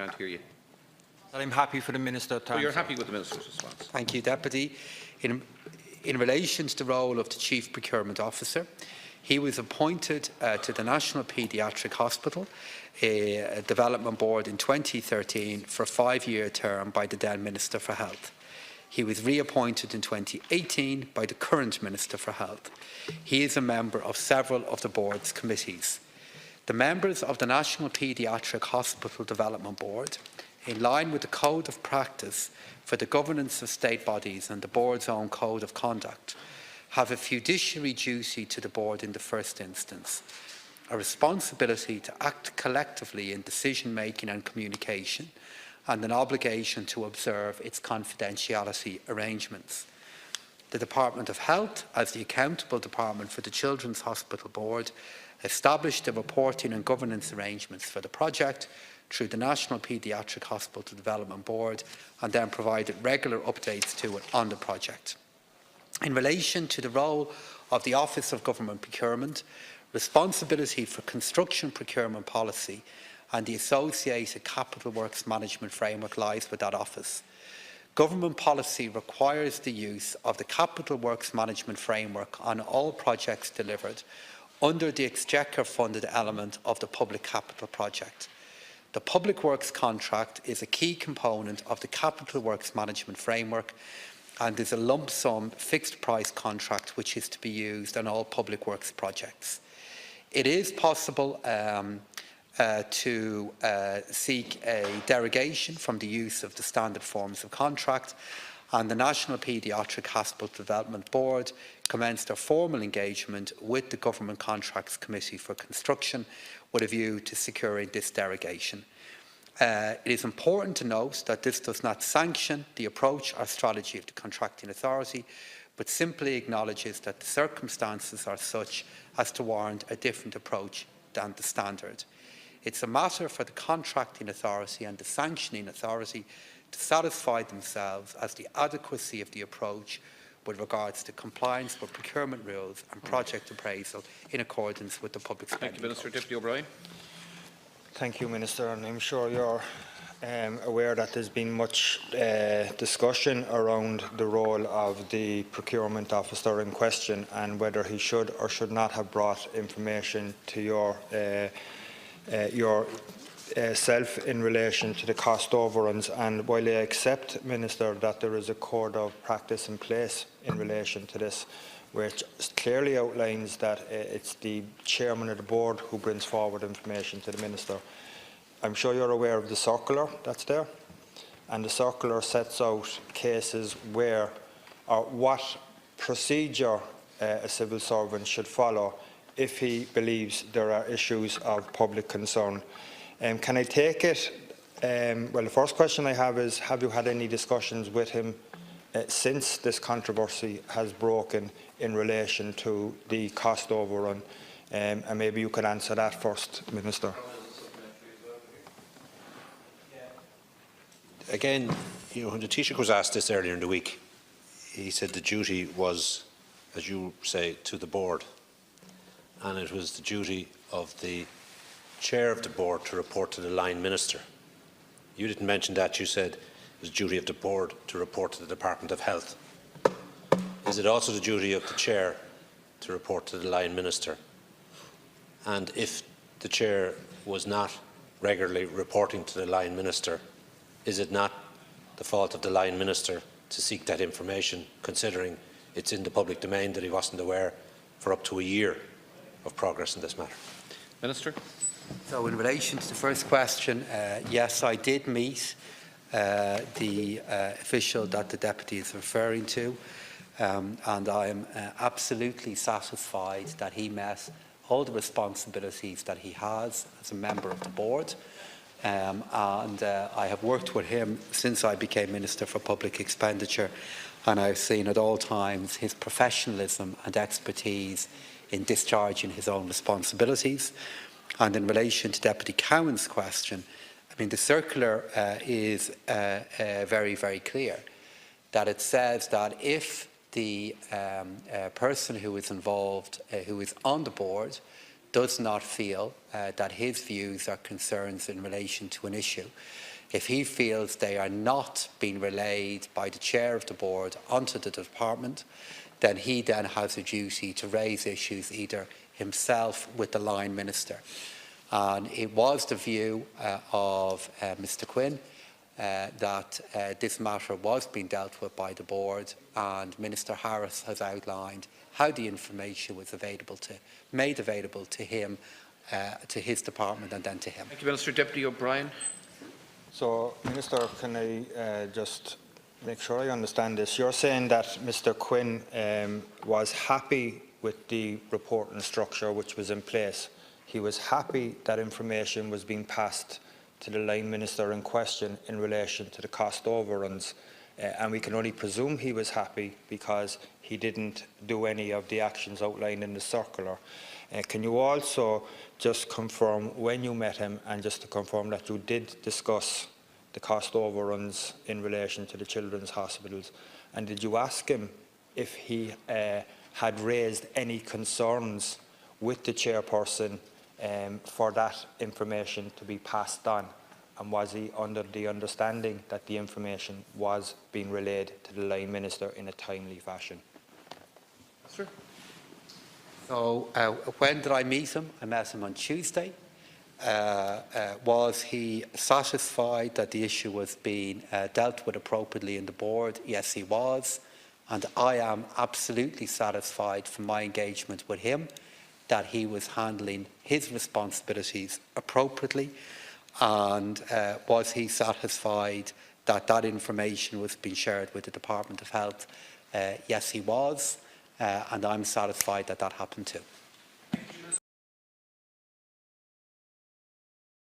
can't hear you. I'm happy for the Minister to You're answer. happy with the Minister's response? Thank you, Deputy. In relation to the role of the Chief Procurement Officer, he was appointed to the National Paediatric Hospital Development Board in 2013 for a 5-year term by the then Minister for Health. He was reappointed in 2018 by the current Minister for Health. He is a member of several of the Board's committees. The members of the National Paediatric Hospital Development Board, in line with the Code of Practice for the Governance of State Bodies and the Board's own Code of Conduct, have a fiduciary duty to the Board in the first instance, a responsibility to act collectively in decision-making and communication, and an obligation to observe its confidentiality arrangements. The Department of Health, as the accountable department for the Children's Hospital Board, established the reporting and governance arrangements for the project through the National Paediatric Hospital Development Board, and then provided regular updates to it on the project. In relation to the role of the Office of Government Procurement, responsibility for construction procurement policy and the associated capital works management framework lies with that office. Government policy requires the use of the capital works management framework on all projects delivered under the Exchequer-funded element of the public capital project. The Public Works contract is a key component of the capital works management framework and is a lump sum fixed price contract which is to be used on all public works projects. It is possible to seek a derogation from the use of the standard forms of contract, and the National Paediatric Hospital Development Board commenced a formal engagement with the Government Contracts Committee for Construction with a view to securing this derogation. It is important to note that this does not sanction the approach or strategy of the contracting authority, but simply acknowledges that the circumstances are such as to warrant a different approach than the standard. It's a matter for the contracting authority and the sanctioning authority to satisfy themselves as the adequacy of the approach with regards to compliance with procurement rules and project appraisal in accordance with the public spending. Thank you, Minister. Deputy O'Brien. Thank you, Minister, and I'm sure you're aware that there's been much discussion around the role of the procurement officer in question and whether he should or should not have brought information to yourself in relation to the cost overruns. And while I accept, Minister, that there is a code of practice in place in relation to this, which clearly outlines that it's the chairman of the board who brings forward information to the Minister. I'm sure you're aware of the circular that's there, and the circular sets out cases where or what procedure a civil servant should follow if he believes there are issues of public concern. Can I take it? Well, the first question I have is, have you had any discussions with him since this controversy has broken in relation to the cost overrun? And maybe you could answer that first, Minister. Again, when the Taoiseach was asked this earlier in the week, he said the duty was, as you say, to the board, and it was the duty of the chair of the board to report to the line minister. You didn't mention that. You said it was the duty of the board to report to the Department of Health. Is it also the duty of the chair to report to the line minister? And if the chair was not regularly reporting to the line minister, is it not the fault of the line minister to seek that information, considering it's in the public domain that he wasn't aware for up to a year of progress in this matter? Minister. So in relation to the first question, yes, I did meet the official that the Deputy is referring to, and I am absolutely satisfied that he met all the responsibilities that he has as a member of the board. And I have worked with him since I became Minister for Public Expenditure, and I've seen at all times his professionalism and expertise in discharging his own responsibilities. And in relation to Deputy Cowen's question, I mean, the circular is very, very clear, that it says that if the person who is involved, who is on the board, does not feel that his views or concerns in relation to an issue If he feels they are not being relayed by the chair of the board onto the department, then he then has a duty to raise issues either himself with the line minister. And it was the view of Mr Quinn that this matter was being dealt with by the board, and Minister Harris has outlined how the information was made available to him, to his department, and then to him. Thank you, Minister. Deputy O'Brien. So, Minister, can I just make sure I understand this? You're saying that Mr Quinn was happy with the reporting structure which was in place. He was happy that information was being passed to the line minister in question in relation to the cost overruns, and we can only presume he was happy because he didn't do any of the actions outlined in the circular. Can you also just confirm when you met him, and just to confirm that you did discuss the cost overruns in relation to the children's hospitals, and did you ask him if he had raised any concerns with the chairperson for that information to be passed on, and was he under the understanding that the information was being relayed to the line minister in a timely fashion? Minister. So when did I meet him? I met him on Tuesday. Was he satisfied that the issue was being dealt with appropriately in the board? Yes, he was. And I am absolutely satisfied from my engagement with him that he was handling his responsibilities appropriately. And was he satisfied that that information was being shared with the Department of Health? Yes, he was. And I'm satisfied that that happened too.